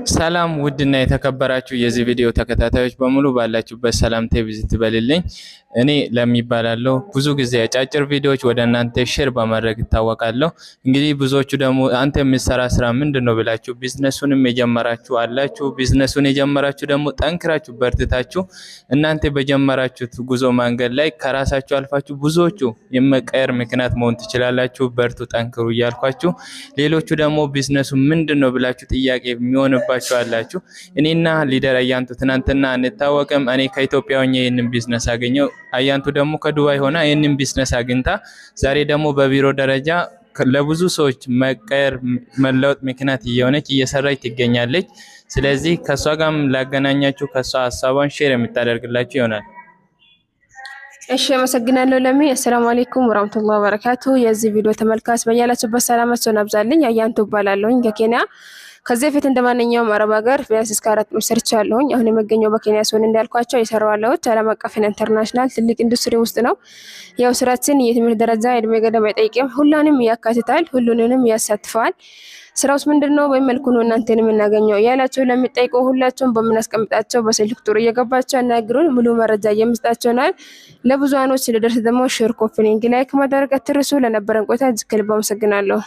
ሰላም ውድና የተከበራችሁ የዚህ ቪዲዮ ተከታታዮች በሙሉ ባላችሁበት ሰላምታ ይብዛ ይበልልኝ። እኔ ለሚባላለው ብዙ ጊዜ አጫጭር ቪዲዮዎች ወደ እናንተ ሼር በማድረግ ይታወቃለሁ። እንግዲህ ብዙዎቹ ደግሞ አንተ የምትሰራ ስራ ምንድነው ብላችሁ ቢዝነሱንም የጀመራችሁ አላችሁ። ቢዝነሱን የጀመራችሁ ደግሞ ጠንክራችሁ በርትታችሁ እናንተ በጀመራችሁት ጉዞ መንገድ ላይ ከራሳችሁ አልፋችሁ ብዙዎቹ የመቀየር ምክንያት መሆን ትችላላችሁ። በርቱ፣ ጠንክሩ እያልኳችሁ ሌሎቹ ደግሞ ቢዝነሱ ምንድነው ብላችሁ ጥያቄ የሚሆንባችሁ አላችሁ። እኔና ሊደር አያንቱ ትናንትና እንታወቅም። እኔ ከኢትዮጵያ ሆኜ ይሄንን ቢዝነስ አገኘው። አያንቱ ደግሞ ከዱባይ ሆና ይሄንን ቢዝነስ አግኝታ ዛሬ ደግሞ በቢሮ ደረጃ ለብዙ ሰዎች መቀየር መለወጥ ምክንያት እየሆነች እየሰራች ትገኛለች። ስለዚህ ከሷ ጋርም ላገናኛችሁ ከሷ ሐሳቧን ሼር የምታደርግላችሁ ይሆናል። እሺ አመሰግናለሁ ለሚ። አሰላሙ አለይኩም ወራህመቱላሂ ወበረካቱ። የዚህ ቪዲዮ ተመልካች በያላችሁበት ሰላማችሁን አብዛልኝ። አያንቱ እባላለሁኝ ከኬንያ። ከዚህ በፊት እንደማንኛውም አረብ ሀገር ቢያንስ እስከ 4 ዓመት ሰርቻለሁኝ። አሁን የምገኘው በኬንያ ሲሆን እንዳልኳቸው የሰራው ያለሁት ዓለም አቀፍና ኢንተርናሽናል ትልቅ ኢንዱስትሪ ውስጥ ነው። ያው ስራችን የትምህርት ደረጃ እድሜ ገደብ አይጠይቅም። ሁሉንም ያካትታል፣ ሁሉንም ያሳትፋል። ስራውስ ምንድነው በመልኩ ነው እናንተን የምናገኘው ያላችሁ ለሚጠይቀው ሁላችሁም በምናስቀምጣቸው በስልክ ቁጥር እየገባችሁ አናግሩን። ሙሉ መረጃ የምስጣችሁ ነው። ለብዙሃኖች ስለደርስ ደግሞ ሼር፣ ኮፒ፣ ሊንክ፣ ላይክ ማድረግ አትርሱ። ለነበረን ቆይታ እጅግ ከልብ አመሰግናለሁ።